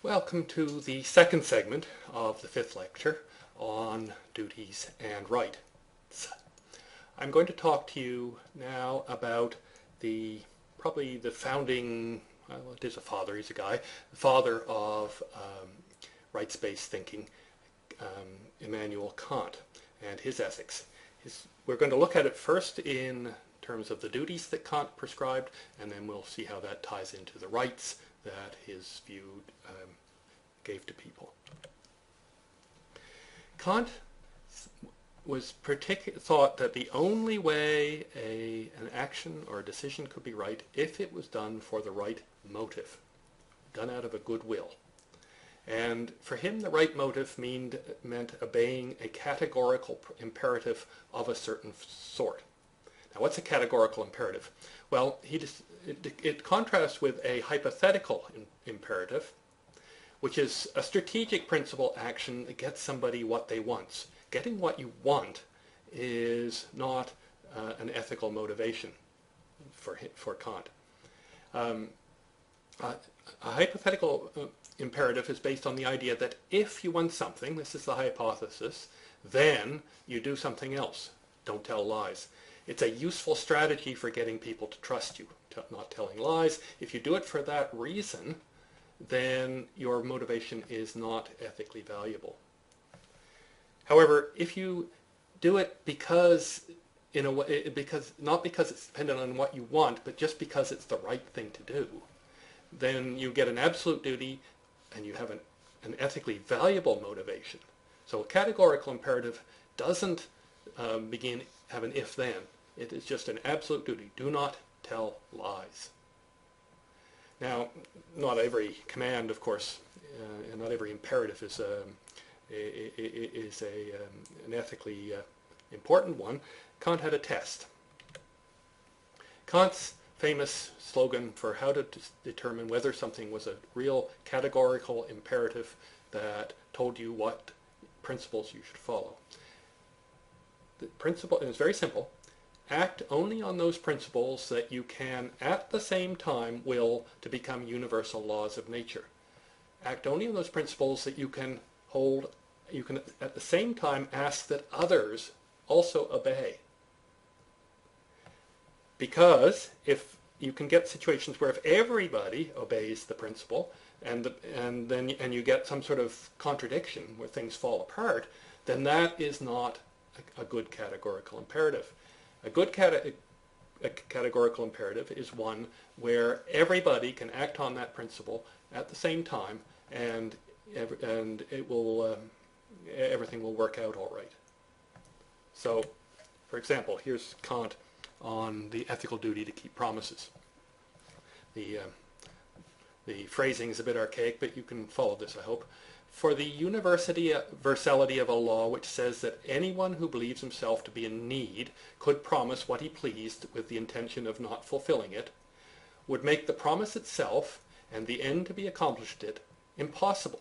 Welcome to the second segment of the fifth lecture on duties and rights. I'm going to talk to you now about probably the founding, well, it is a father, he's a guy, the father of rights-based thinking, Immanuel Kant, and his ethics. We're going to look at it first in terms of the duties that Kant prescribed, and then we'll see how that ties into the rights that his view gave to people. Kant thought that the only way an action or a decision could be right if it was done for the right motive, done out of a good will. And for him, the right motive meant obeying a categorical imperative of a certain sort. Now, what's a categorical imperative? Well, it contrasts with a hypothetical imperative, which is a strategic principle action that gets somebody what they want. Getting what you want is not an ethical motivation for Kant. A hypothetical imperative is based on the idea that if you want something, this is the hypothesis, then you do something else. Don't tell lies. It's a useful strategy for getting people to trust you, not telling lies. If you do it for that reason, then your motivation is not ethically valuable. However, if you do it not because it's dependent on what you want, but just because it's the right thing to do, then you get an absolute duty and you have an ethically valuable motivation. So a categorical imperative doesn't have an if-then. It is just an absolute duty. Do not tell lies. Now, not every command, of course, and not every imperative is an ethically important one. Kant had a test. Kant's famous slogan for how to determine whether something was a real categorical imperative that told you what principles you should follow. The principle, and it's very simple, act only on those principles that you can at the same time will to become universal laws of nature. Act only on those principles that you can at the same time ask that others also obey. Because if you can get situations where if everybody obeys the principle and you get some sort of contradiction where things fall apart, then that is not a good categorical imperative. A good categorical imperative is one where everybody can act on that principle at the same time, and everything will work out all right. So, for example, here's Kant on the ethical duty to keep promises. The phrasing is a bit archaic, but you can follow this, I hope. For the universality of a law which says that anyone who believes himself to be in need could promise what he pleased with the intention of not fulfilling it, would make the promise itself and the end to be accomplished it impossible.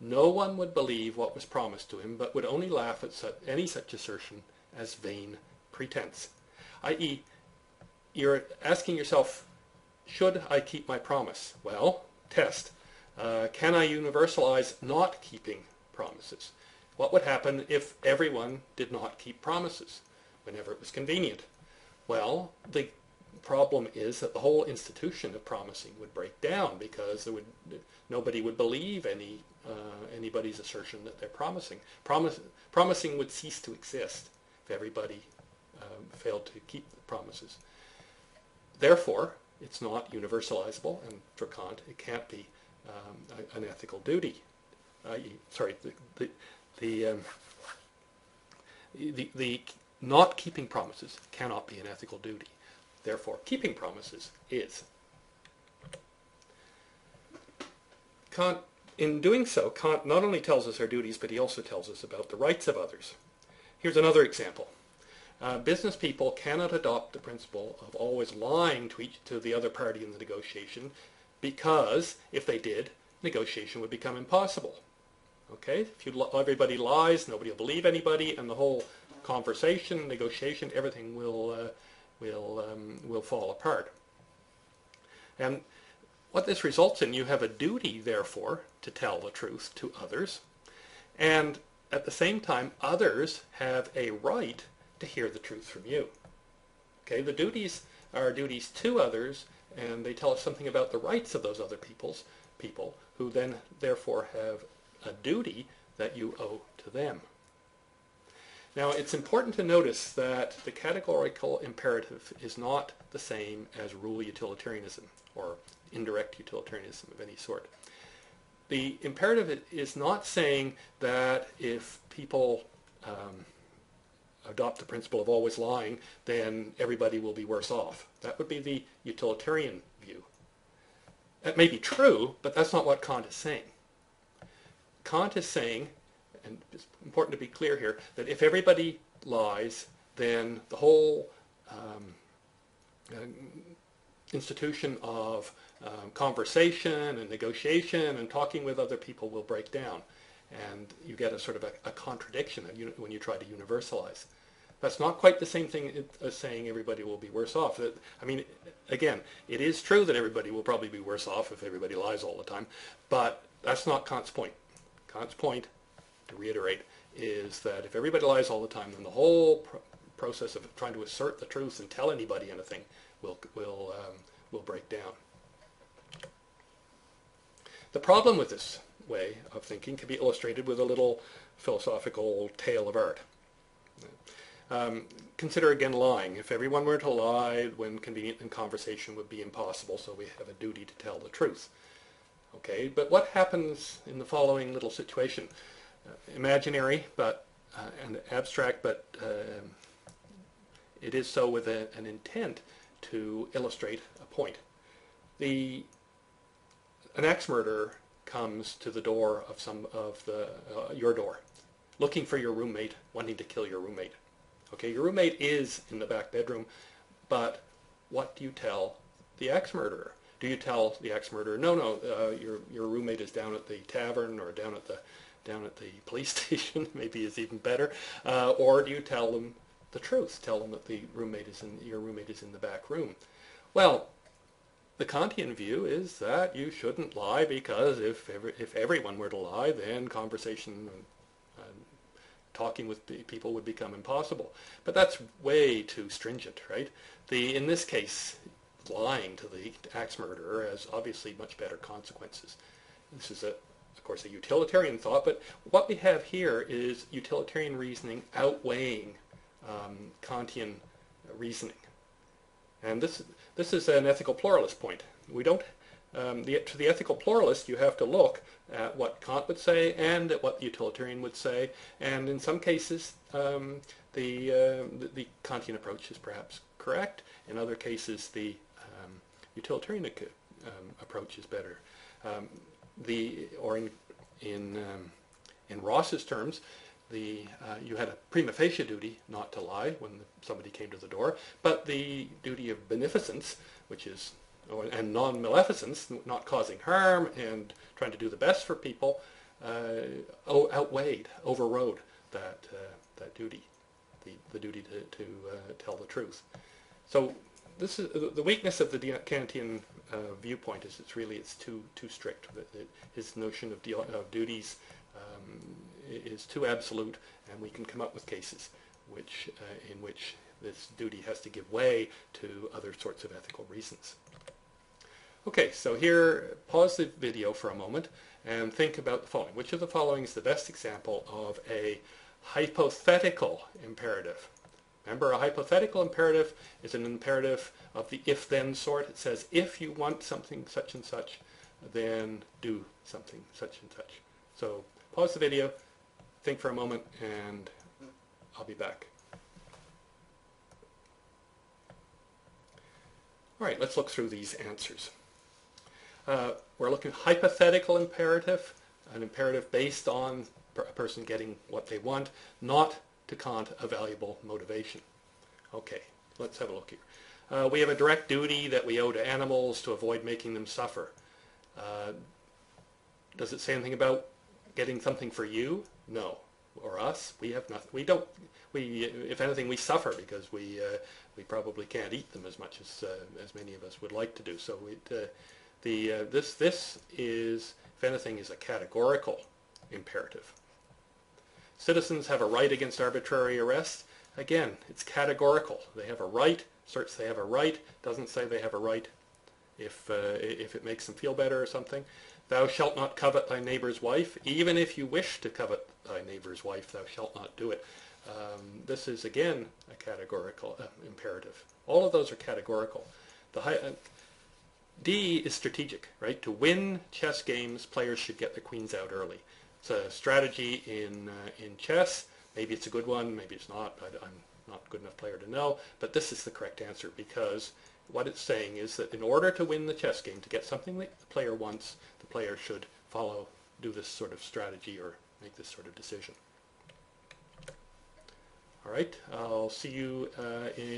No one would believe what was promised to him, but would only laugh at any such assertion as vain pretense. I.e., you're asking yourself, should I keep my promise? Well, test. Can I universalize not keeping promises? What would happen if everyone did not keep promises whenever it was convenient? Well, the problem is that the whole institution of promising would break down because nobody would believe anybody's assertion that they're promising. Promising would cease to exist if everybody failed to keep the promises. Therefore, it's not universalizable, and for Kant, it can't be an ethical duty. The not keeping promises cannot be an ethical duty. Therefore, keeping promises is. Kant, in doing so, Kant not only tells us our duties, but he also tells us about the rights of others. Here's another example. Business people cannot adopt the principle of always lying to the other party in the negotiation, because if they did, negotiation would become impossible. Okay? If everybody lies, nobody will believe anybody, and the whole conversation, negotiation, everything will fall apart. And what this results in, you have a duty, therefore, to tell the truth to others, and at the same time, others have a right to hear the truth from you. Okay, the duties are duties to others, and they tell us something about the rights of those other people who then therefore have a duty that you owe to them. Now, it's important to notice that the categorical imperative is not the same as rule utilitarianism or indirect utilitarianism of any sort. The imperative is not saying that if people adopt the principle of always lying, then everybody will be worse off. That would be the utilitarian view. That may be true, but that's not what Kant is saying. Kant is saying, and it's important to be clear here, that if everybody lies, then the whole institution of conversation and negotiation and talking with other people will break down. And you get a sort of a contradiction when you try to universalize. That's not quite the same thing as saying everybody will be worse off. I mean, again, it is true that everybody will probably be worse off if everybody lies all the time, but that's not Kant's point. Kant's point, to reiterate, is that if everybody lies all the time, then the whole process of trying to assert the truth and tell anybody anything will break down. The problem with this way of thinking can be illustrated with a little philosophical tale of art. Consider again lying. If everyone were to lie, when convenient in conversation would be impossible, so we have a duty to tell the truth. Okay, but what happens in the following little situation? Imaginary and abstract, but it is so with an intent to illustrate a point. An axe murderer comes to the door of your door, looking for your roommate, wanting to kill your roommate. Okay, your roommate is in the back bedroom, but what do you tell the axe murderer? Do you tell the axe murderer, no, your roommate is down at the tavern or down at the police station, maybe is even better, or do you tell them the truth? Tell them that your roommate is in the back room. Well, the Kantian view is that you shouldn't lie, because if everyone were to lie, then conversation and talking with people would become impossible. But that's way too stringent, right? In this case, lying to the axe murderer has obviously much better consequences. This is, of course, a utilitarian thought, but what we have here is utilitarian reasoning outweighing Kantian reasoning. And this is an ethical pluralist point. We don't, to the ethical pluralist, you have to look at what Kant would say and at what the utilitarian would say, and in some cases the Kantian approach is perhaps correct. In other cases, the utilitarian approach is better. In Ross's terms, you had a prima facie duty not to lie when somebody came to the door, but the duty of beneficence, and non-maleficence, not causing harm and trying to do the best for people, overrode that duty, the duty to tell the truth. So this is the weakness of the Kantian viewpoint. Is it's too strict. His notion of duties is too absolute, and we can come up with cases in which this duty has to give way to other sorts of ethical reasons. Okay, so here, pause the video for a moment and think about the following. Which of the following is the best example of a hypothetical imperative? Remember, a hypothetical imperative is an imperative of the if-then sort. It says, if you want something such and such, then do something such and such. So pause the video, think for a moment, and I'll be back. All right, let's look through these answers. We're looking at hypothetical imperative, an imperative based on a person getting what they want, not, to Kant, a valuable motivation. Okay, let's have a look here. We have a direct duty that we owe to animals to avoid making them suffer. Does it say anything about getting something for you? No. Or us? We have nothing. We don't. If anything, we suffer because we probably can't eat them as much as many of us would like to do. So This is, if anything, is a categorical imperative. Citizens have a right against arbitrary arrest. Again, it's categorical. They have a right, asserts they have a right, doesn't say they have a right if it makes them feel better or something. Thou shalt not covet thy neighbour's wife. Even if you wish to covet thy neighbour's wife, thou shalt not do it. This is, again, a categorical imperative. All of those are categorical. D is strategic, right? To win chess games, players should get the queens out early. It's a strategy in chess. Maybe it's a good one, maybe it's not. I'm not a good enough player to know. But this is the correct answer, because what it's saying is that in order to win the chess game, to get something that the player wants, the player should do this sort of strategy or make this sort of decision. All right, I'll see you in